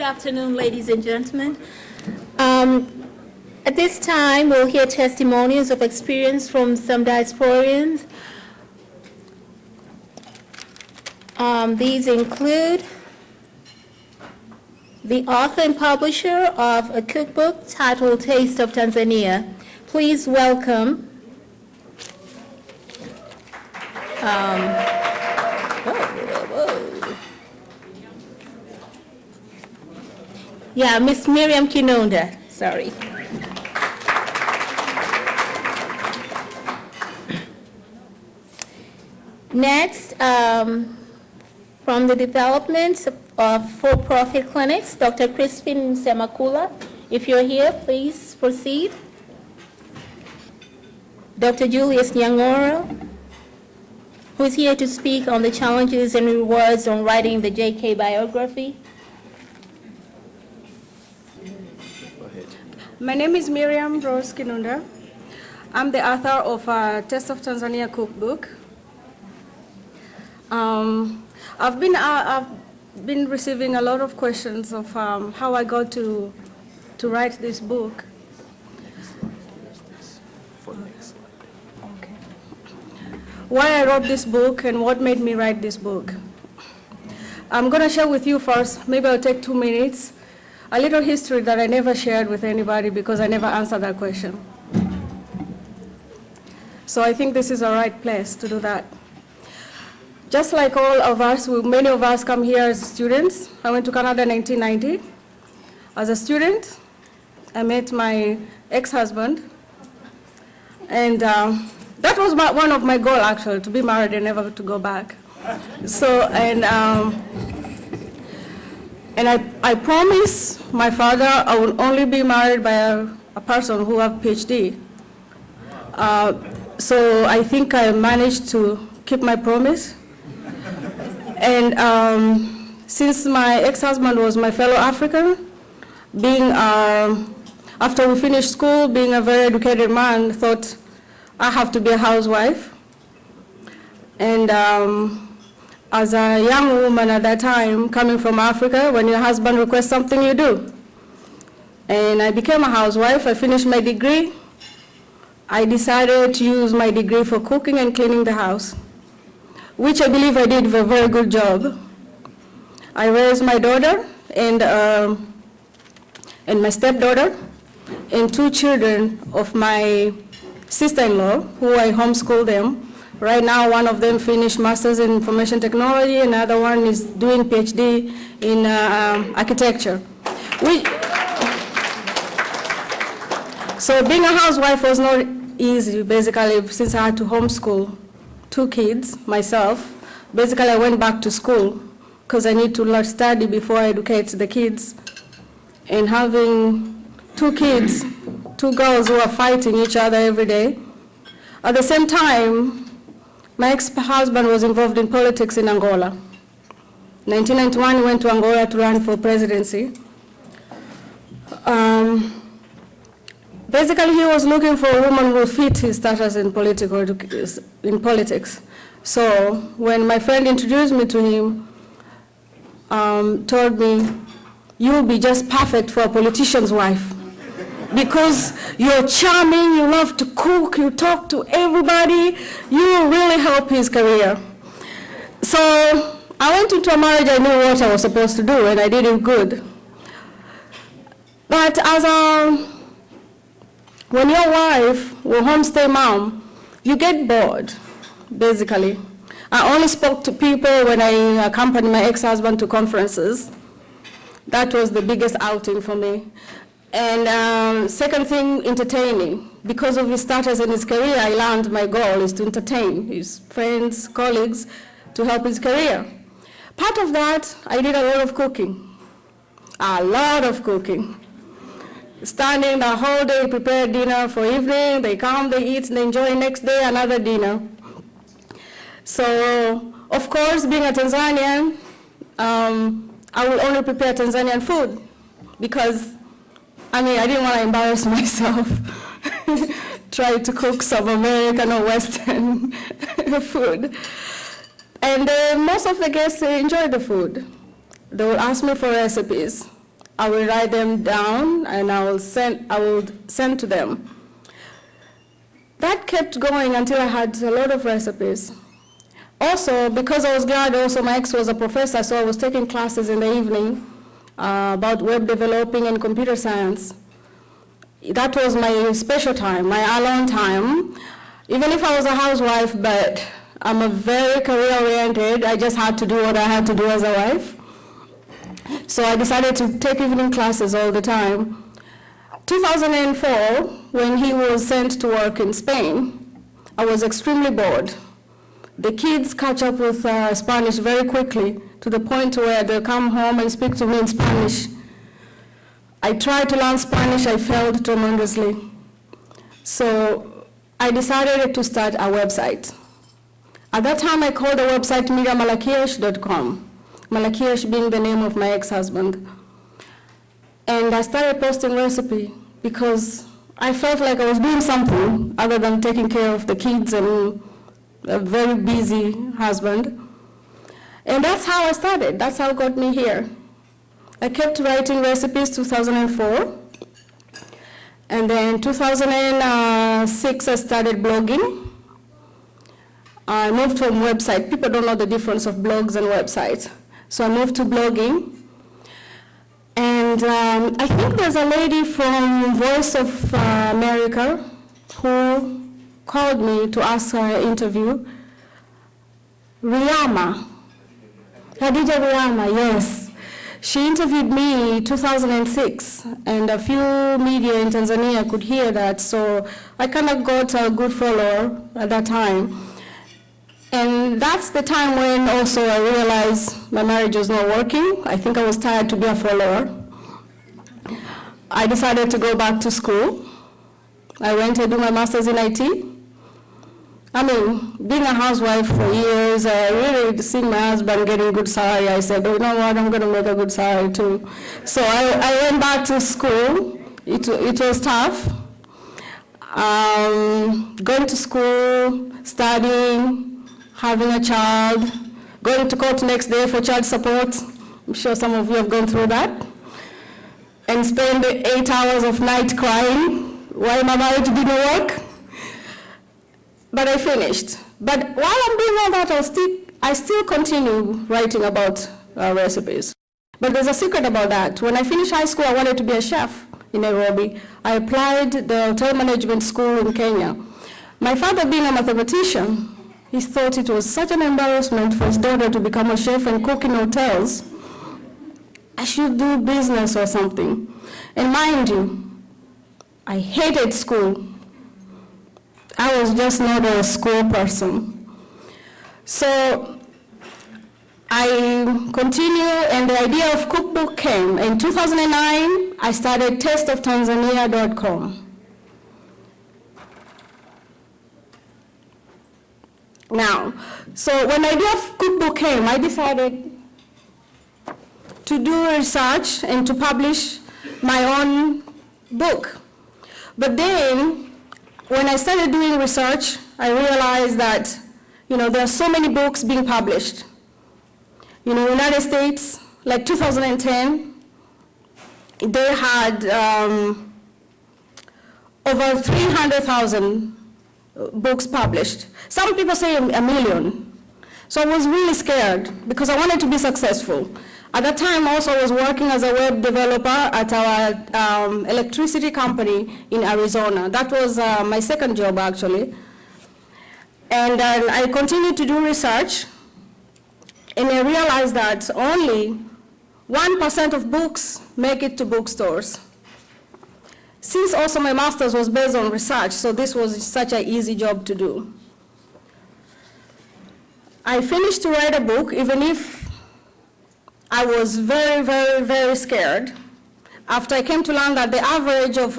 Good afternoon, ladies and gentlemen. At this time, we'll hear testimonials of experience from some diasporians. These include the author and publisher of a cookbook titled Taste of Tanzania. Please welcome Miss Miriam Kinonda, sorry. Next, from the development of for-profit clinics, Dr. Crispin Semakula. If you're here, please proceed. Dr. Julius Nyang'oro, who is here to speak on the challenges and rewards on writing the JK biography. My name is Miriam Rose Kinunda. I'm the author of Taste of Tanzania cookbook. I've been receiving a lot of questions of how I got to write this book. Okay. Why I wrote this book and what made me write this book. I'm going to share with you first, maybe I'll take 2 minutes, a little history that I never shared with anybody because I never answered that question. So I think this is the right place to do that. Just like all of us, many of us come here as students. I went to Canada in 1990. As a student, I met my ex-husband. And that was one of my goals, actually, to be married and never to go back. So, and I promised my father I would only be married by a person who have PhD. So I think I managed to keep my promise. And since my ex-husband was my fellow African, after we finished school, being a very educated man, thought I have to be a housewife. And as a young woman at that time, coming from Africa, when your husband requests something, you do. And I became a housewife. I finished my degree. I decided to use my degree for cooking and cleaning the house, which I believe I did a very good job. I raised my daughter and my stepdaughter and 2 children of my sister-in-law, who I homeschooled them. Right now, one of them finished Master's in Information Technology, and another one is doing PhD in architecture. So being a housewife was not easy, basically, since I had to homeschool 2 kids myself. Basically, I went back to school because I need to study before I educate the kids. And having 2 kids, 2 girls who are fighting each other every day. At the same time, my ex-husband was involved in politics in Angola. In 1991, he went to Angola to run for presidency. Basically, he was looking for a woman who would fit his status in politics. So when my friend introduced me to him, told me, you'll be just perfect for a politician's wife because you're charming, you love to cook, you talk to everybody, you will really help his career. So I went into a marriage, I knew what I was supposed to do, and I did it good. But when your wife will homestay mom, you get bored, basically. I only spoke to people when I accompanied my ex-husband to conferences. That was the biggest outing for me. And second thing, entertaining. Because of his status in his career, I learned my goal is to entertain his friends, colleagues, to help his career. Part of that, I did a lot of cooking. A lot of cooking. Standing the whole day, prepare dinner for evening, they come, they eat, they enjoy next day, another dinner. So, of course, being a Tanzanian, I will only prepare Tanzanian food because, I didn't want to embarrass myself. Try to cook some American or Western food. And most of the guests enjoy the food. They will ask me for recipes. I will write them down and I will send to them. That kept going until I had a lot of recipes. Also, because I was glad also my ex was a professor, so I was taking classes in the evening about web developing and computer science. That was my special time, my alone time. Even if I was a housewife, but I'm a very career-oriented, I just had to do what I had to do as a wife. So I decided to take evening classes all the time. 2004, when he was sent to work in Spain, I was extremely bored. The kids catch up with Spanish very quickly, to the point where they come home and speak to me in Spanish. I tried to learn Spanish, I failed tremendously. So I decided to start a website. At that time, I called the website miriammalakiash.com, Malakiash being the name of my ex-husband. And I started posting recipe because I felt like I was doing something other than taking care of the kids and a very busy husband. And that's how I started. That's how it got me here. I kept writing recipes 2004. And then 2006, I started blogging. I moved from website. People don't know the difference of blogs and websites. So I moved to blogging. And I think there's a lady from Voice of America who called me to ask her an interview. Khadija Riyama, yes. She interviewed me in 2006, and a few media in Tanzania could hear that, so I kind of got a good follower at that time. And that's the time when also I realized my marriage was not working. I think I was tired to be a follower. I decided to go back to school. I went to do my master's in IT. I mean, being a housewife for years, I really seeing my husband getting good salary. I said, oh, you know what, I'm going to make a good salary too. So I went back to school. It was tough. Going to school, studying, having a child, going to court next day for child support. I'm sure some of you have gone through that. And spend 8 hours of night crying while my marriage didn't work. But I finished. But while I'm doing all that, I still continue writing about recipes. But there's a secret about that. When I finished high school, I wanted to be a chef in Nairobi. I applied the hotel management school in Kenya. My father, being a mathematician, he thought it was such an embarrassment for his daughter to become a chef and cook in hotels. I should do business or something. And mind you, I hated school. I was just not a school person. So I continued, and the idea of cookbook came. In 2009, I started tasteoftanzania.com. Now, so when the idea of cookbook came, I decided to do research and to publish my own book. But then, when I started doing research, I realized that, there are so many books being published. In the United States, like 2010, they had over 300,000 books published. Some people say a million. So I was really scared because I wanted to be successful. At that time, also, I was working as a web developer at our electricity company in Arizona. That was my second job, actually. And I continued to do research, and I realized that only 1% of books make it to bookstores. Since also my master's was based on research, so this was such an easy job to do. I finished to write a book, even if I was very, very, very scared after I came to learn that the average of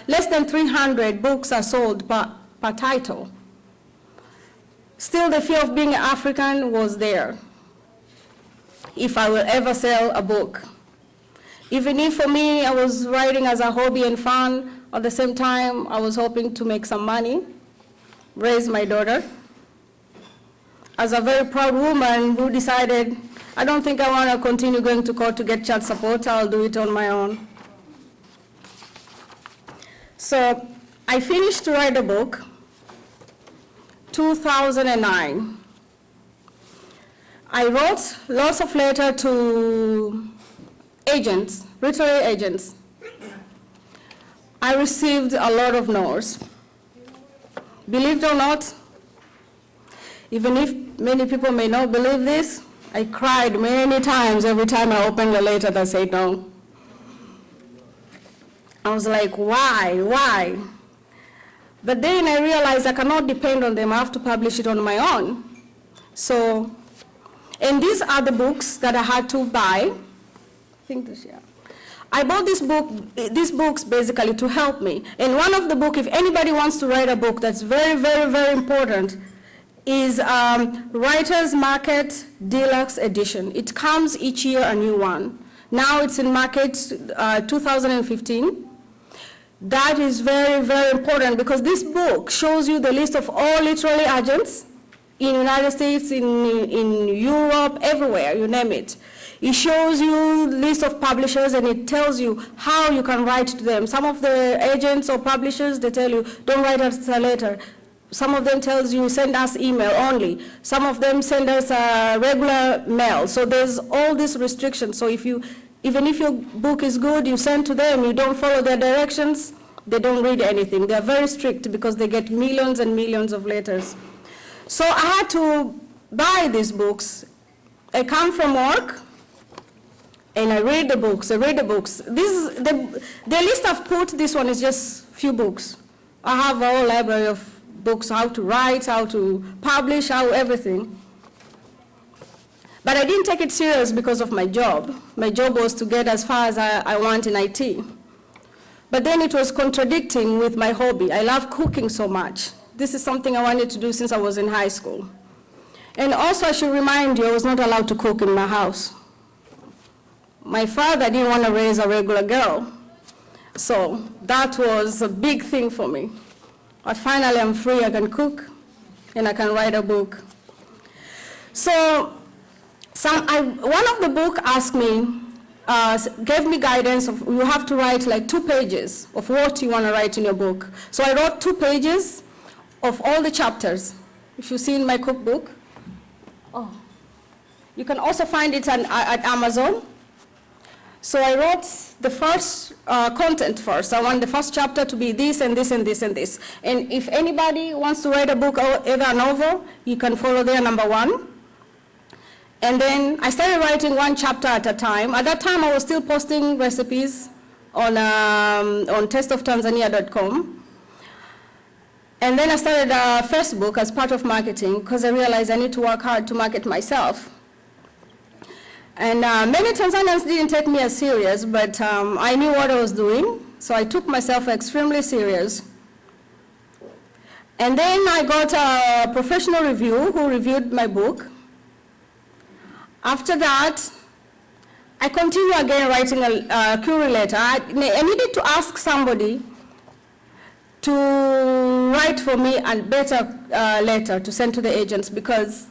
less than 300 books are sold per title. Still, the fear of being African was there, if I will ever sell a book. Even if for me, I was writing as a hobby and fun, at the same time, I was hoping to make some money, raise my daughter. As a very proud woman who decided I don't think I want to continue going to court to get child support. I'll do it on my own. So I finished to write a book, 2009. I wrote lots of letters to agents, literary agents. I received a lot of no's. Believe it or not, even if many people may not believe this, I cried many times every time I opened a letter that said no. I was like, why? But then I realized I cannot depend on them. I have to publish it on my own. So, and these are the books that I had to buy. I think this, yeah. I bought these books basically to help me. And one of the books, if anybody wants to write a book that's very, very, very important, is Writer's Market Deluxe Edition. It comes each year a new one. Now it's in market 2015. That is very, very important because this book shows you the list of all literary agents in the United States, in Europe, everywhere, you name it. It shows you list of publishers and it tells you how you can write to them. Some of the agents or publishers, they tell you, don't write us a letter. Some of them tells you, send us email only. Some of them send us a regular mail. So there's all these restrictions. So even if your book is good, you send to them, you don't follow their directions, they don't read anything. They're very strict because they get millions and millions of letters. So I had to buy these books. I come from work, and I read the books. This is the list I've put, this one is just few books. I have a whole library of books, how to write, how to publish, how everything. But I didn't take it serious because of my job. My job was to get as far as I want in IT. But then it was contradicting with my hobby. I love cooking so much. This is something I wanted to do since I was in high school. And also I should remind you, I was not allowed to cook in my house. My father didn't want to raise a regular girl. So that was a big thing for me. But finally I'm free, I can cook, and I can write a book. So one of the book asked me, gave me guidance of you have to write like 2 pages of what you want to write in your book. So I wrote 2 pages of all the chapters. If you see in my cookbook, you can also find it at Amazon. So I wrote the first content first. I want the first chapter to be this and this and this and this. And if anybody wants to write a book or either a novel, you can follow there number 1. And then I started writing 1 chapter at a time. At that time, I was still posting recipes on testoftanzania.com. And then I started Facebook as part of marketing because I realized I need to work hard to market myself. And many Tanzanians didn't take me as serious, but I knew what I was doing, so I took myself extremely serious. And then I got a professional review who reviewed my book. After that, I continued again writing a query letter. I needed to ask somebody to write for me a better letter to send to the agents because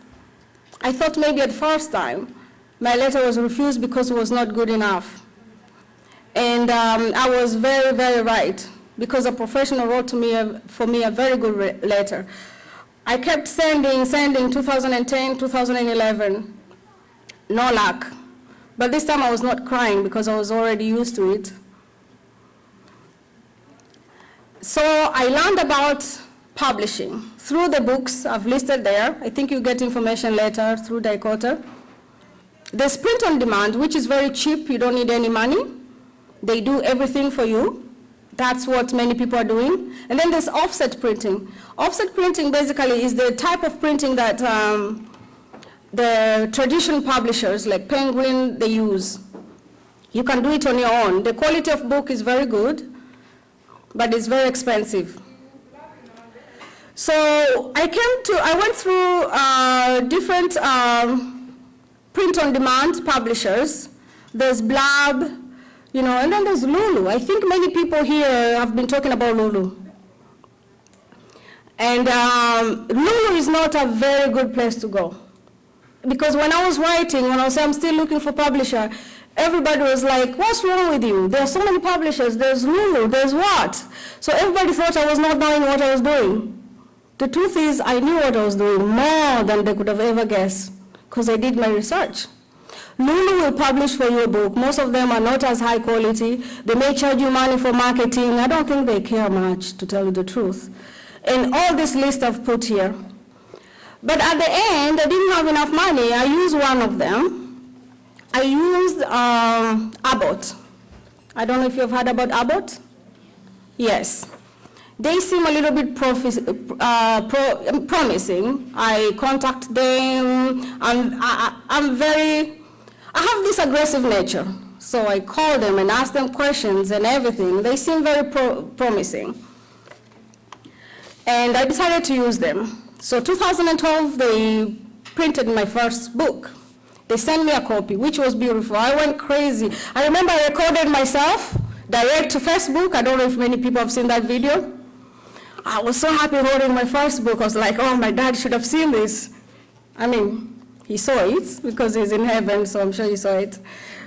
I thought maybe at first time my letter was refused because it was not good enough. And I was very, very right because a professional wrote to me for me a very good letter. I kept sending 2010, 2011, no luck. But this time I was not crying because I was already used to it. So I learned about publishing through the books I've listed there. I think you get information later through DICOTA. There's print on demand, which is very cheap. You don't need any money. They do everything for you. That's what many people are doing. And then there's offset printing. Offset printing basically is the type of printing that the traditional publishers like Penguin, they use. You can do it on your own. The quality of book is very good, but it's very expensive. So I went through different print-on-demand publishers. There's Blab, and then there's Lulu. I think many people here have been talking about Lulu. And Lulu is not a very good place to go. Because when I was writing, when I was saying I'm still looking for publisher, everybody was like, what's wrong with you? There are so many publishers. There's Lulu, there's what? So everybody thought I was not knowing what I was doing. The truth is, I knew what I was doing more than they could have ever guessed, because I did my research. Lulu will publish for you a book. Most of them are not as high quality. They may charge you money for marketing. I don't think they care much, to tell you the truth. And all this list I've put here. But at the end, I didn't have enough money. I used one of them. I used Abbott. I don't know if you've heard about Abbott. Yes. They seem a little bit promising. I contact them. I have this aggressive nature. So I call them and ask them questions and everything. They seem very promising. And I decided to use them. So 2012, they printed my first book. They sent me a copy, which was beautiful. I went crazy. I remember I recorded myself direct to Facebook. I don't know if many people have seen that video. I was so happy holding my first book. I was like, oh, my dad should have seen this. I mean, he saw it because he's in heaven, so I'm sure he saw it.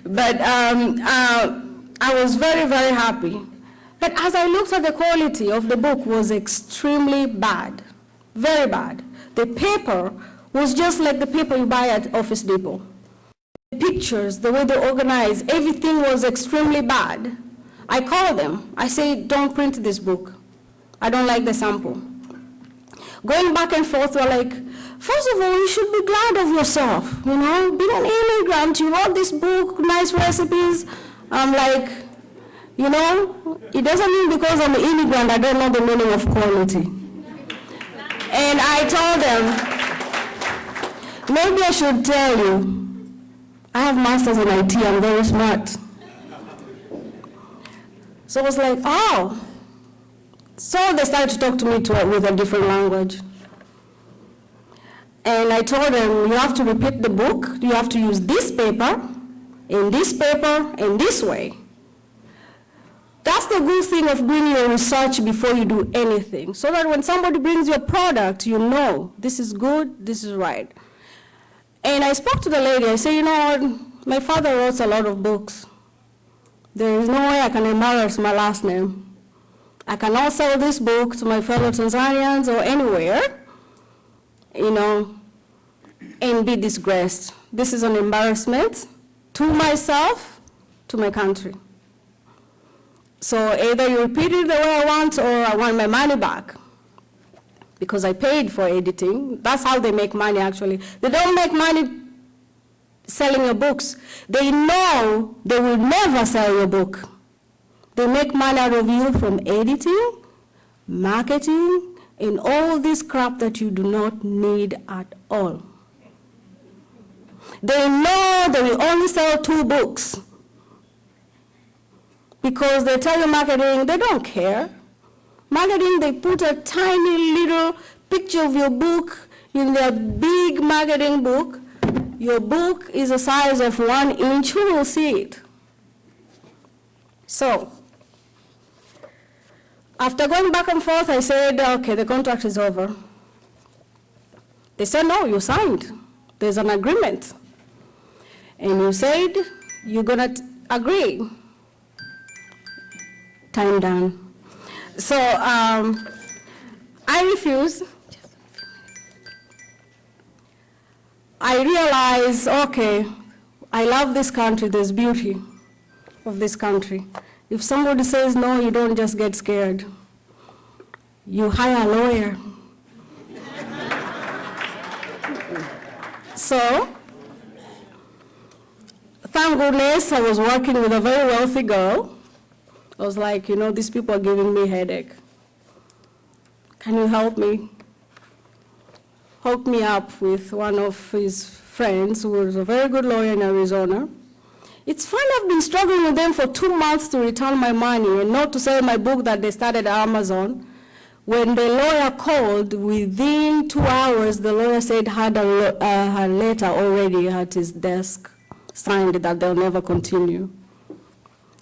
But I was very, very happy. But as I looked at the quality of the book was extremely bad, very bad. The paper was just like the paper you buy at Office Depot. The pictures, the way they organized, everything was extremely bad. I called them. I said, don't print this book. I don't like the sample. Going back and forth, we're like, first of all, you should be glad of yourself, you know, being an immigrant, you wrote this book, nice recipes. I'm like, you know, it doesn't mean because I'm an immigrant, I don't know the meaning of quality. And I told them, maybe I should tell you, I have masters in IT, I'm very smart. So I was like, oh. So they started to talk to me with a different language. And I told them, you have to repeat the book, you have to use this paper, in this way. That's the good thing of doing your research before you do anything, so that when somebody brings you a product, you know, this is good, this is right. And I spoke to the lady, I said, you know what, my father wrote a lot of books. There is no way I can embarrass my last name. I cannot sell this book to my fellow Tanzanians or anywhere, you know, and be disgraced. This is an embarrassment to myself, to my country. So either you repeat it the way I want or I want my money back, because I paid for editing. That's how they make money, actually. They don't make money selling your books. They know they will never sell your book. They make money out of you from editing, marketing, and all this crap that you do not need at all. They know they will only sell 2 books. Because they tell you marketing, they don't care. Marketing, they put a tiny little picture of your book in their big marketing book. Your book is the size of 1 inch, who will see it? So, after going back and forth, I said, okay, the contract is over. They said, no, you signed. There's an agreement. And you said, you're gonna agree. Time done. So I refused. I realized, okay, I love this country, there's beauty of this country. If somebody says no, you don't just get scared. You hire a lawyer. So, thank goodness I was working with a very wealthy girl. I was like, you know, these people are giving me a headache. Can you help me? Hooked me up with one of his friends who was a very good lawyer in Arizona. It's fun, I've been struggling with them for 2 months to return my money and not to sell my book that they started at Amazon. When the lawyer called, within 2 hours, the lawyer said had a letter already at his desk, signed that they'll never continue.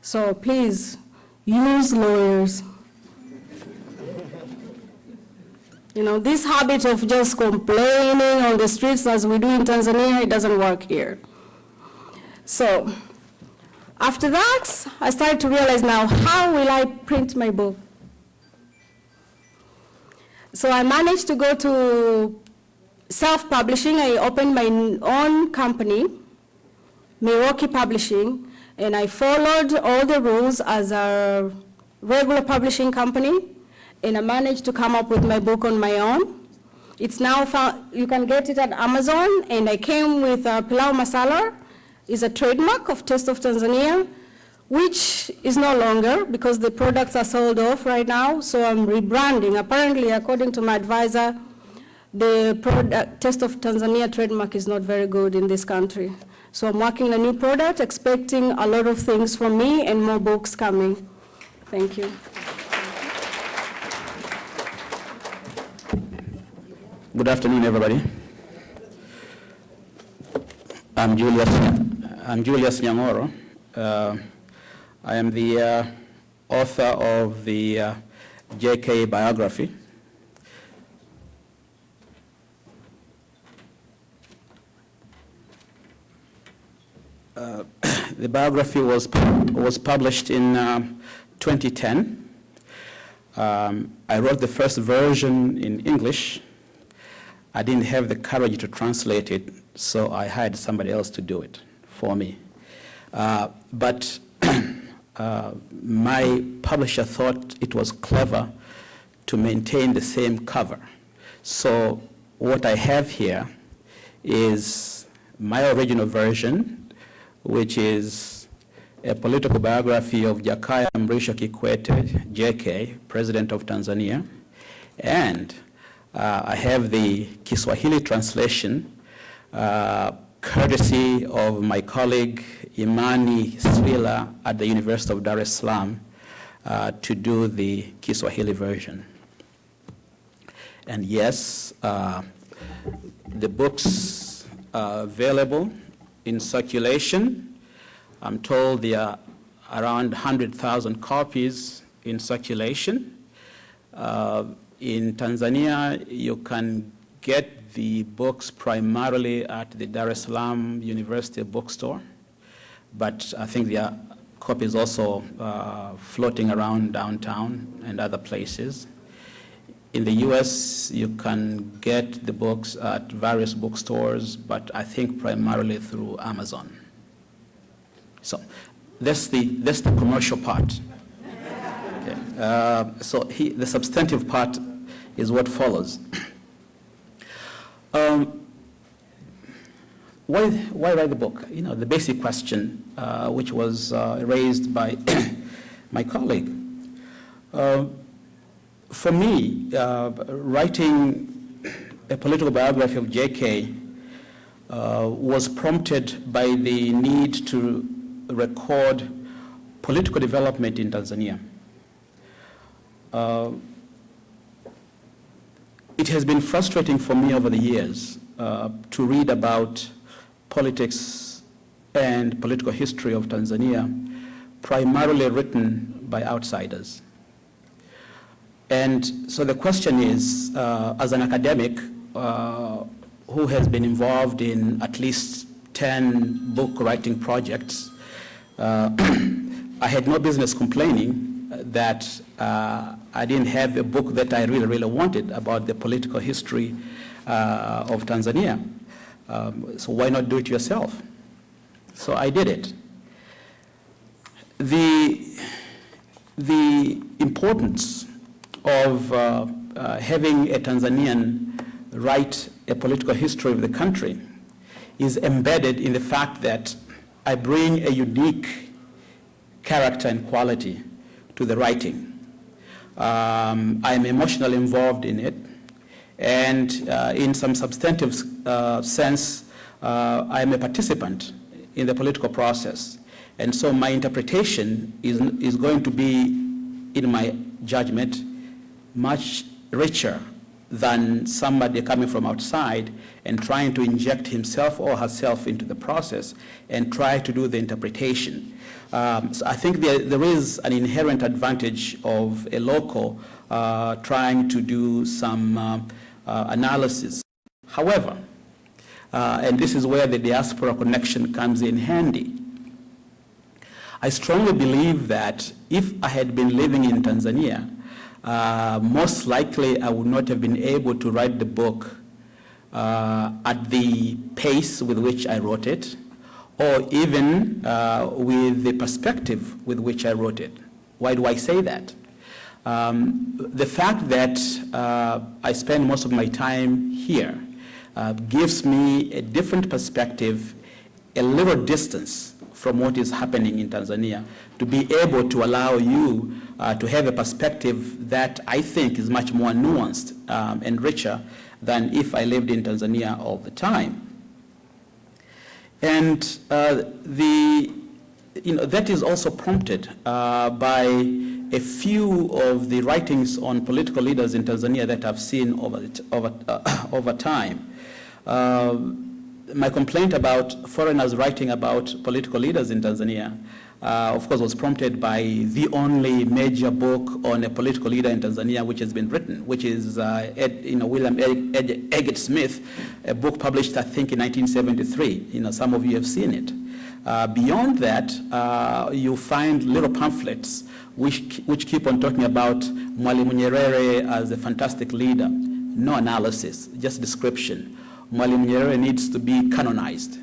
So please, use lawyers. You know, this habit of just complaining on the streets as we do in Tanzania, it doesn't work here. So after that, I started to realize now, how will I print my book? So I managed to go to self-publishing. I opened my own company, Milwaukee Publishing, and I followed all the rules as a regular publishing company, and I managed to come up with my book on my own. It's now found, you can get it at Amazon, and I came with Pilau Masala, is a trademark of Taste of Tanzania, which is no longer because the products are sold off right now, so I'm rebranding. Apparently, according to my advisor, the product, Taste of Tanzania trademark is not very good in this country. So I'm working on a new product, expecting a lot of things from me and more books coming. Thank you. Good afternoon, everybody. I'm Julius Nyangoro. I am the author of the JK biography. The biography was published in 2010. I wrote the first version in English. I didn't have the courage to translate it, so I hired somebody else to do it for me. But my publisher thought it was clever to maintain the same cover. So what I have here is my original version, which is a political biography of Jakaya Mrisho Kikwete, JK, President of Tanzania. And I have the Kiswahili translation, courtesy of my colleague Imani Swila at the University of Dar es Salaam to do the Kiswahili version. And yes, the books are available in circulation. I'm told there are around 100,000 copies in circulation. In Tanzania, you can get the books primarily at the Dar es Salaam University bookstore, but I think there are copies also floating around downtown and other places. In the US, you can get the books at various bookstores, but I think primarily through Amazon. So that's the commercial part. Okay. So the substantive part is what follows. Why write the book? You know, the basic question, which was raised by my colleague. For me, writing a political biography of JK was prompted by the need to record political development in Tanzania. It has been frustrating for me over the years to read about politics and political history of Tanzania, primarily written by outsiders. And so the question is, as an academic who has been involved in at least 10 book writing projects, I had no business complaining that I didn't have a book that I really wanted about the political history of Tanzania. So why not do it yourself? So I did it. The importance of having a Tanzanian write a political history of the country is embedded in the fact that I bring a unique character and quality to the writing. I'm emotionally involved in it, and in some substantive sense, I'm a participant in the political process. And so my interpretation is going to be, in my judgment, much richer than somebody coming from outside and trying to inject himself or herself into the process and try to do the interpretation. So I think there is an inherent advantage of a local trying to do some analysis. However, and this is where the diaspora connection comes in handy, I strongly believe that if I had been living in Tanzania, most likely I would not have been able to write the book at the pace with which I wrote it, or even with the perspective with which I wrote it. Why do I say that? The fact that I spend most of my time here gives me a different perspective, a little distance from what is happening in Tanzania, to be able to allow you to have a perspective that I think is much more nuanced and richer than if I lived in Tanzania all the time. And that is also prompted by a few of the writings on political leaders in Tanzania that I've seen over time. My complaint about foreigners writing about political leaders in Tanzania, of course, was prompted by the only major book on a political leader in Tanzania which has been written, which is William Eggert Smith, a book published, I think, in 1973. Some of you have seen it. Beyond that, you find little pamphlets which keep on talking about Mwalimu Nyerere as a fantastic leader. No analysis, just description. Mwalimu Nyerere needs to be canonized.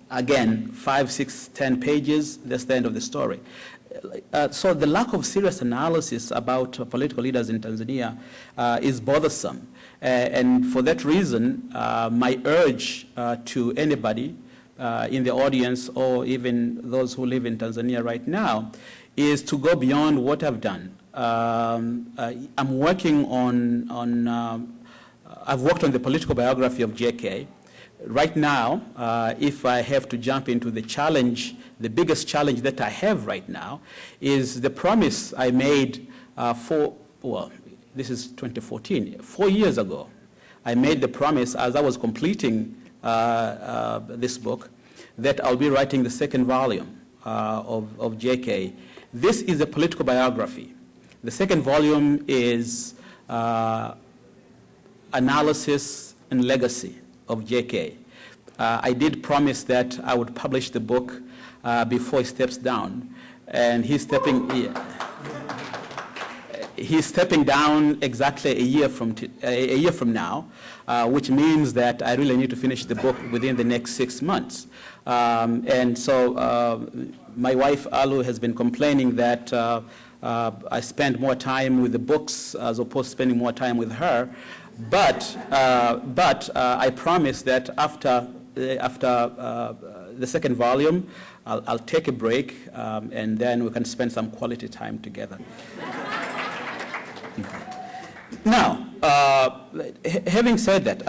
Again, 5, 6, 10 pages, that's the end of the story. So the lack of serious analysis about political leaders in Tanzania is bothersome. And for that reason, my urge to anybody in the audience or even those who live in Tanzania right now is to go beyond what I've done. I'm working I've worked on the political biography of JK. Right now, if I have to jump into the challenge, the biggest challenge that I have right now is the promise I made this is 2014, 4 years ago. I made the promise as I was completing this book that I'll be writing the second volume of JK. This is a political biography. The second volume is analysis and legacy of JK. I did promise that I would publish the book before he steps down, and he's stepping down exactly a year from now, which means that I really need to finish the book within the next 6 months. And so my wife Alu has been complaining that I spend more time with the books as opposed to spending more time with her. But I promise that after the second volume, I'll take a break, and then we can spend some quality time together. Now, having said that,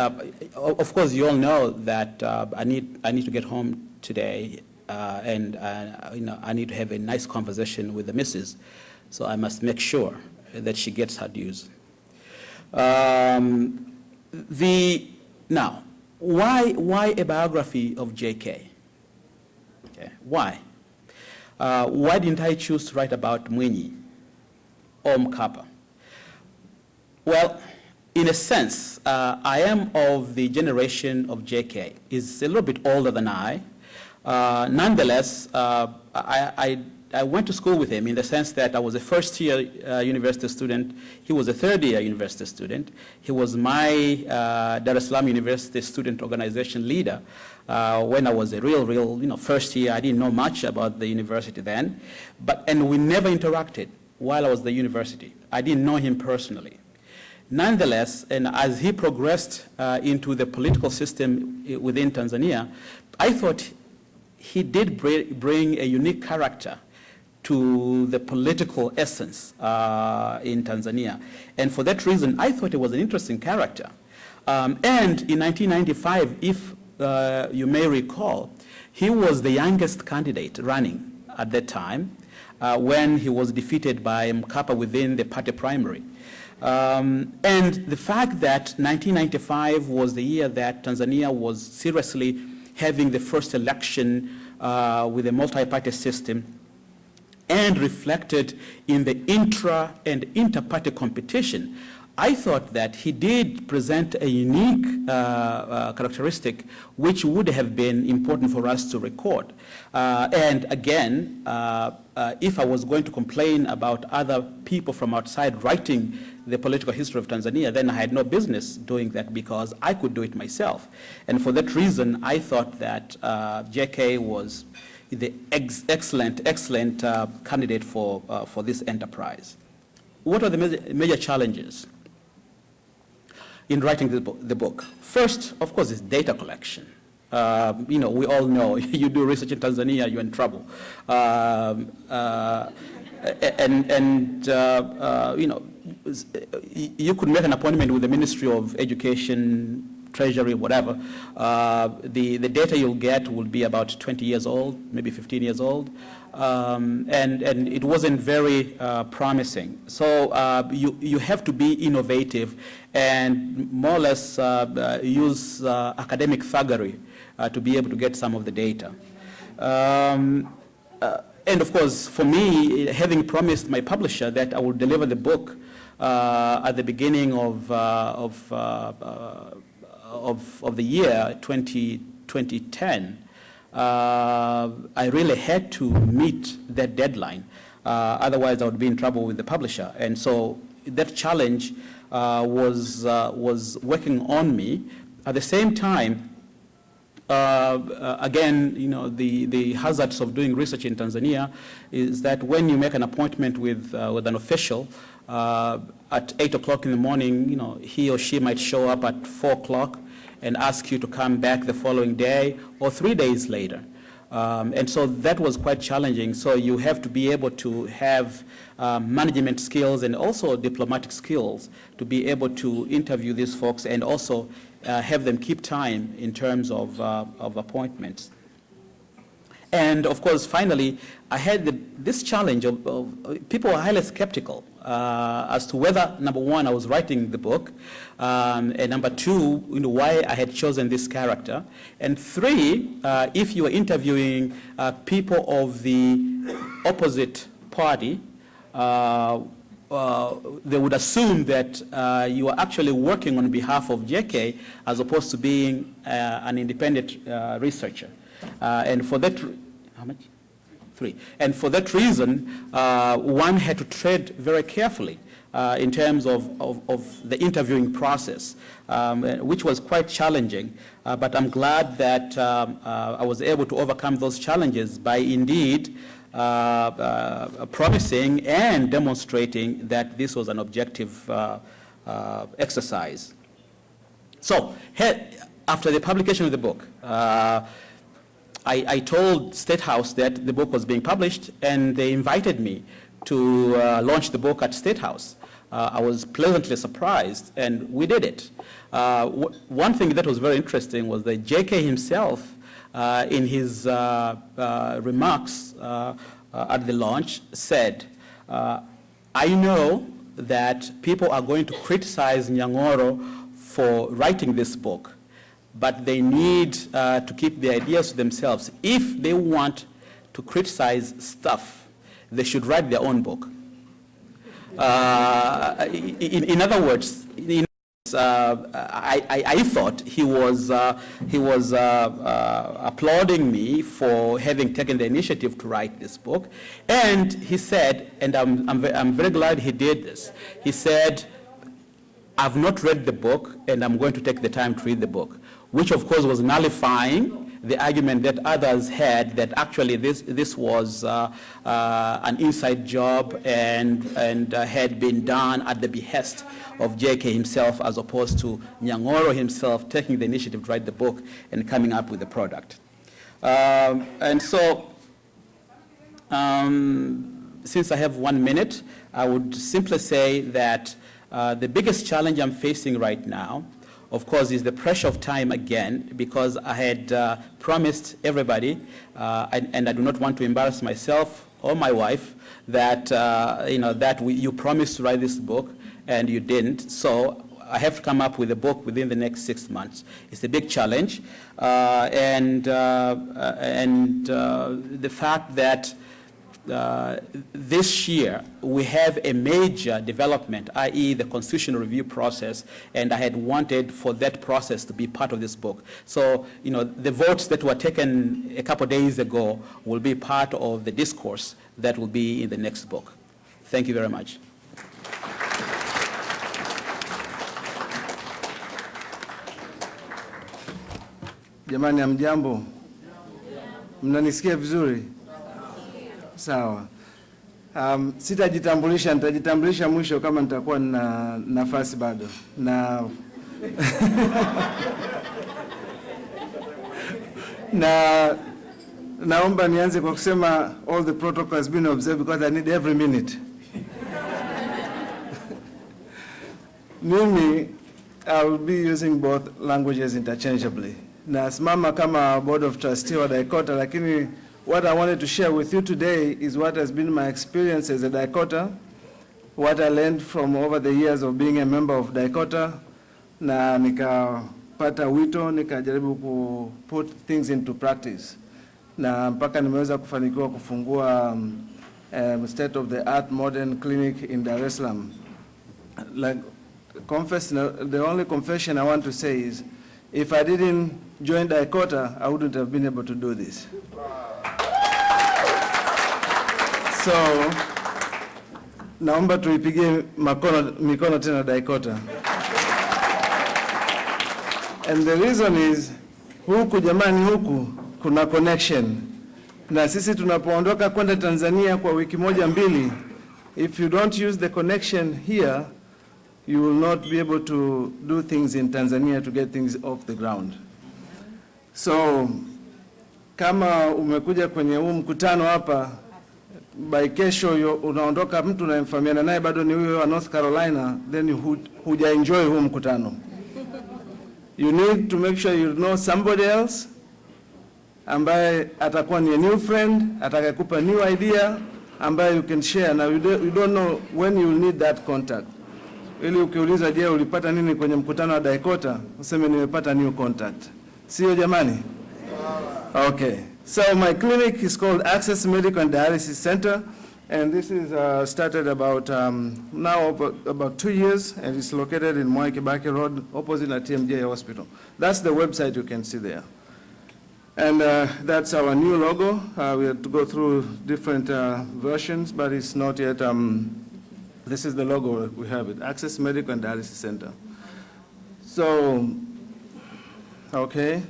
of course, you all know that I need to get home today, and I need to have a nice conversation with the missus, so I must make sure that she gets her dues. Now, why a biography of JK? Okay, why? Why didn't I choose to write about Mwinyi or Mkapa? Well, in a sense, I am of the generation of JK. He's a little bit older than I. Nonetheless, I went to school with him in the sense that I was a first-year university student. He was a third-year university student. He was my Dar es Salaam University student organization leader when I was a real, first year. I didn't know much about the university then, and we never interacted while I was at the university. I didn't know him personally. Nonetheless, and as he progressed into the political system within Tanzania, I thought he did bring a unique character to the political essence in Tanzania. And for that reason, I thought he was an interesting character. And in 1995, if you may recall, he was the youngest candidate running at that time when he was defeated by Mkapa within the party primary. And the fact that 1995 was the year that Tanzania was seriously having the first election with a multi-party system, and reflected in the intra and inter-party competition, I thought that he did present a unique characteristic which would have been important for us to record. And again, if I was going to complain about other people from outside writing the political history of Tanzania, then I had no business doing that because I could do it myself. And for that reason, I thought that JK was the excellent candidate for this enterprise. What are the major challenges in writing the book? First, of course, is data collection. We all know you do research in Tanzania, you're in trouble. You could make an appointment with the Ministry of Education, Treasury, whatever. The data you'll get will be about 20 years old, maybe 15 years old. And it wasn't very promising. So you have to be innovative and more or less use academic thuggery to be able to get some of the data. And of course, for me, having promised my publisher that I would deliver the book at the beginning of the year 2010, I really had to meet that deadline. Otherwise, I would be in trouble with the publisher. And so that challenge was working on me. At the same time, again, the hazards of doing research in Tanzania is that when you make an appointment with an official at 8 o'clock in the morning, he or she might show up at 4 o'clock and ask you to come back the following day or 3 days later. And so that was quite challenging. So you have to be able to have management skills and also diplomatic skills to be able to interview these folks and also have them keep time in terms of appointments. And of course, finally, I had this challenge of people were highly skeptical as to whether, number one, I was writing the book, and number two, why I had chosen this character, and three, if you were interviewing people of the opposite party, they would assume that you are actually working on behalf of JK as opposed to being an independent researcher. And for that, how much? 3. And for that reason, one had to tread very carefully in terms of the interviewing process, which was quite challenging. But I'm glad that I was able to overcome those challenges by indeed promising and demonstrating that this was an objective exercise. So after the publication of the book, I told State House that the book was being published, and they invited me to launch the book at State House. I was pleasantly surprised, and we did it. One thing that was very interesting was that JK himself, in his remarks at the launch, said, I know that people are going to criticize Nyang'oro for writing this book, but they need to keep the ideas to themselves. If they want to criticize stuff, they should write their own book. In other words, I thought he was applauding me for having taken the initiative to write this book. And he said, and I'm very glad he did this, he said, I've not read the book, and I'm going to take the time to read the book, which of course was nullifying the argument that others had that actually this was an inside job and had been done at the behest of JK himself, as opposed to Nyang'oro himself taking the initiative to write the book and coming up with the product. And so, since I have 1 minute, I would simply say that the biggest challenge I'm facing right now, of course, is the pressure of time again, because I had promised everybody, and I do not want to embarrass myself or my wife, that you promised to write this book, and you didn't. So I have to come up with a book within the next 6 months. It's a big challenge. And the fact that this year we have a major development, i.e. the constitutional review process, and I had wanted for that process to be part of this book. So, you know, the votes that were taken a couple of days ago will be part of the discourse that will be in the next book. Thank you very much. Jamani, hamjambo? Mnanisikia vizuri? Sawa. Sitajitambulisha, nitajitambulisha mwisho kama nitakuwa na nafasi bado. Naomba nianze kwa kusema all the protocol has been observed because I need every minute. Mimi, I will be using both languages interchangeably. Nasimama kama board of trustee wa DICOTA, lakini what I wanted to share with you today is what has been my experience as a DICOTA, what I learned from over the years of being a member of DICOTA, na nikapata wito, nikajaribu ku put things into practice. Na mpaka nimeweza kufanikiwa kufungua state of the art modern clinic in Dar es Salaam. Like, the only confession I want to say is, if I didn't join DICOTA, I wouldn't have been able to do this. So, naomba tuipigie mikono tena DICOTA. And the reason is, huku jamani, huku kuna connection. Na sisi tunapoondoka kwenda Tanzania kwa wiki moja mbili, if you don't use the connection here, you will not be able to do things in Tanzania to get things off the ground. So, kama umekuja kwenye huu mkutano hapa, by kesho unaondoka mtu unayemfahamiana naye bado ni huyo wa North Carolina, then huja enjoy huu mkutano. You need to make sure you know somebody else ambaye atakuwa ni a new friend, atakakupa new idea ambaye you can share. Now you don't know when you will need that contact. Ili ukiuliza je ulipata nini kwenye mkutano wa DICOTA, useme nimepata new contact. Sio jamani? Okay. So my clinic is called Access Medical and Dialysis Center, and this is started about now about 2 years, and it's located in Mwai Kibaki Road, opposite the TMJ Hospital. That's the website you can see there. And that's our new logo. We have to go through different versions, but it's not yet. This is the logo we have it, Access Medical and Dialysis Center. So, okay.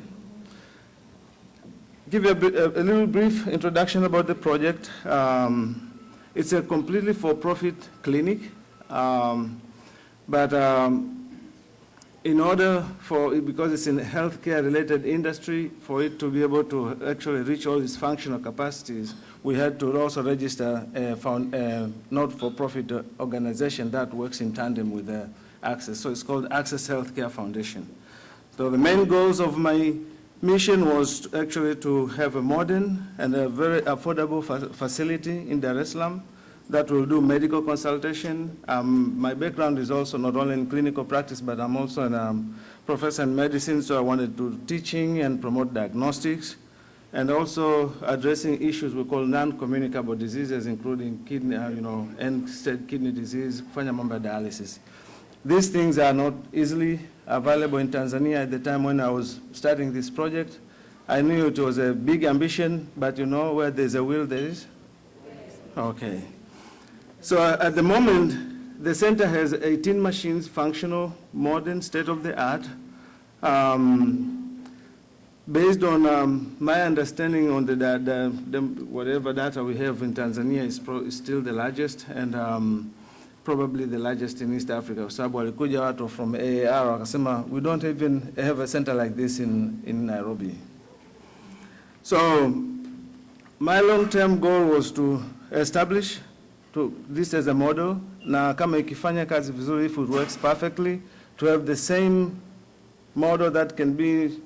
Give you a little brief introduction about the project. It's a completely for-profit clinic, but in order for, because it's in a healthcare-related industry, for it to be able to actually reach all its functional capacities, we had to also register a not-for-profit organization that works in tandem with the Access. So it's called Access Healthcare Foundation. So the main goals of my mission was actually to have a modern and a very affordable facility in Dar es Salaam that will do medical consultation. My background is also not only in clinical practice, but I'm also a professor in medicine, so I wanted to do teaching and promote diagnostics, and also addressing issues we call non-communicable diseases, including kidney, end-stage kidney disease, kufanya mambo ya dialysis. These things are not easily available in Tanzania. At the time when I was starting this project, I knew it was a big ambition, but you know, where there's a will, there is? Okay. So at the moment, the center has 18 machines, functional, modern, state-of-the-art. Based on my understanding on the whatever data we have in Tanzania is still the largest, and probably the largest in East Africa. Sababu walikuja watu from AAR wakasema we don't even have a center like this in Nairobi. So my long-term goal was to establish this as a model, na kama ikifanya kazi vizuri, if it works perfectly, to have the same model that can be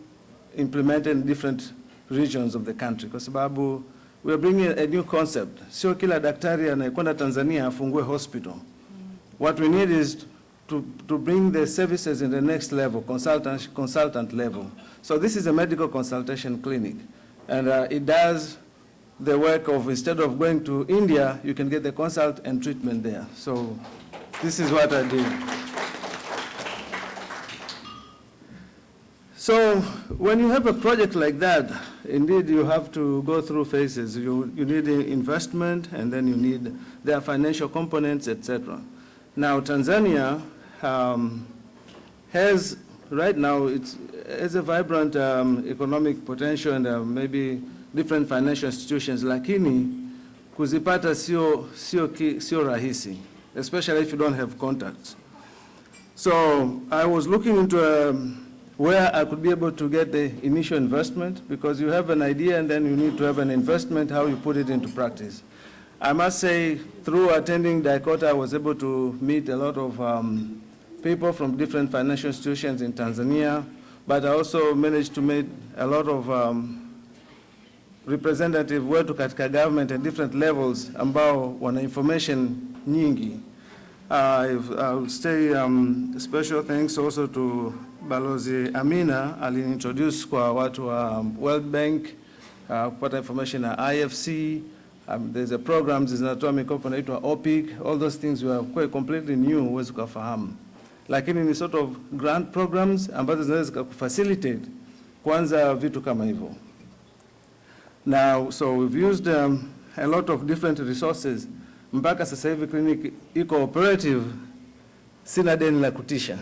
implemented in different regions of the country. Kwa sababu we are bringing a new concept. Sio kila daktari anayekwenda Tanzania afungue hospital. What we need is to bring the services in the next level, consultant level. So this is a medical consultation clinic, and it does the work of, instead of going to India, you can get the consult and treatment there. So this is what I did. So when you have a project like that, indeed you have to go through phases. You need investment, and then you need their financial components, etc. Now Tanzania has, right now, it has a vibrant economic potential and maybe different financial institutions, lakini kuzipata sio rahisi, especially if you don't have contacts. So I was looking into where I could be able to get the initial investment, because you have an idea and then you need to have an investment, how you put it into practice. I must say, through attending DICOTA, I was able to meet a lot of people from different financial institutions in Tanzania, but I also managed to meet a lot of representative wetu katika government at different levels ambao wana information nyingi. I'll say special thanks also to Balozi Amina, alinintroduce kwa watu wa World Bank, kupata information na IFC. There's a program zinatoa mikopo inaitwa OPIC. All those things were quite completely new, huwezi kufahamu. Lakini ni sort of grant programs ambazo zinaweza kufacilitate kwanza vitu kama hivyo. Now, so we've used a lot of different resources. Mpaka sasa hivi clinic iko operative, sina deni la kutisha.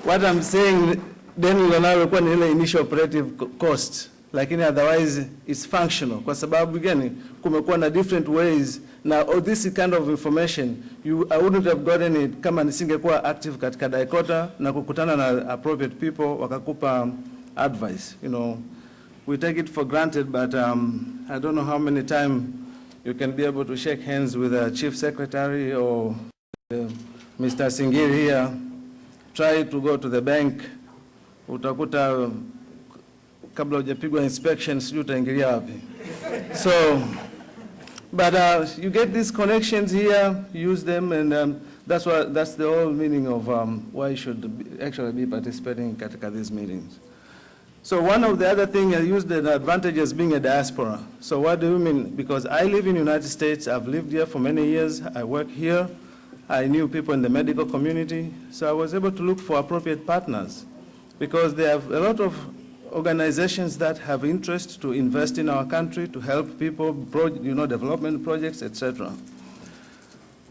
What I'm saying, deni lonalo kwa ni ile initial operative cost, lakini otherwise it's functional. Kwa sababu gani? Kumekuwa na different ways. Now, all this kind of information, I wouldn't have gotten it kama nisingekuwa active katika DICOTA na kukutana na appropriate people wakakupa advice. You know, we take it for granted, but I don't know how many times you can be able to shake hands with a chief secretary or Mr. Singiri here. Try to go to the bank, utakuta kabla hujapigwa inspection sijui utaingilia wapi. So, but you get these connections here, use them, and that's the whole meaning of why you should actually be participating katika these meetings. So one of the other things, I use the advantage as being a diaspora. So what do you mean? Because I live in the United States, I've lived here for many years, I work here, I knew people in the medical community, so I was able to look for appropriate partners, because there are a lot of organizations that have interest to invest in our country, to help people, development projects, etc.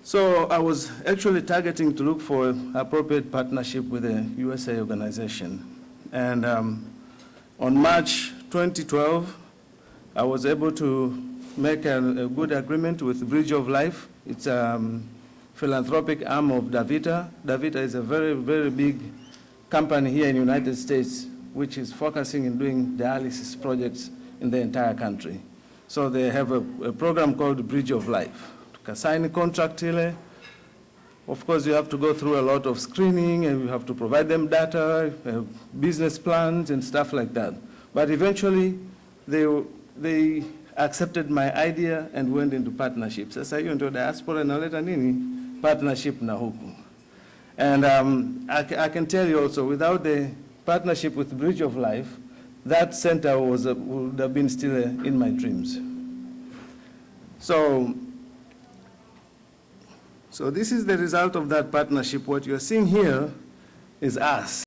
So I was actually targeting to look for appropriate partnership with a USA organization. And on March 2012, I was able to make a good agreement with Bridge of Life. It's a philanthropic arm of DaVita. DaVita is a very, very big company here in the United States, which is focusing in doing dialysis projects in the entire country. So they have a program called Bridge of Life. To sign a contract here, of course you have to go through a lot of screening, and you have to provide them data, business plans and stuff like that. But eventually they accepted my idea and went into partnerships. Sasa hiyo ndio diaspora inaleta nini? Partnership na huku. And I can tell you also, without the partnership with Bridge of Life, that center would have been still in my dreams. So this is the result of that partnership. What you're seeing here is us.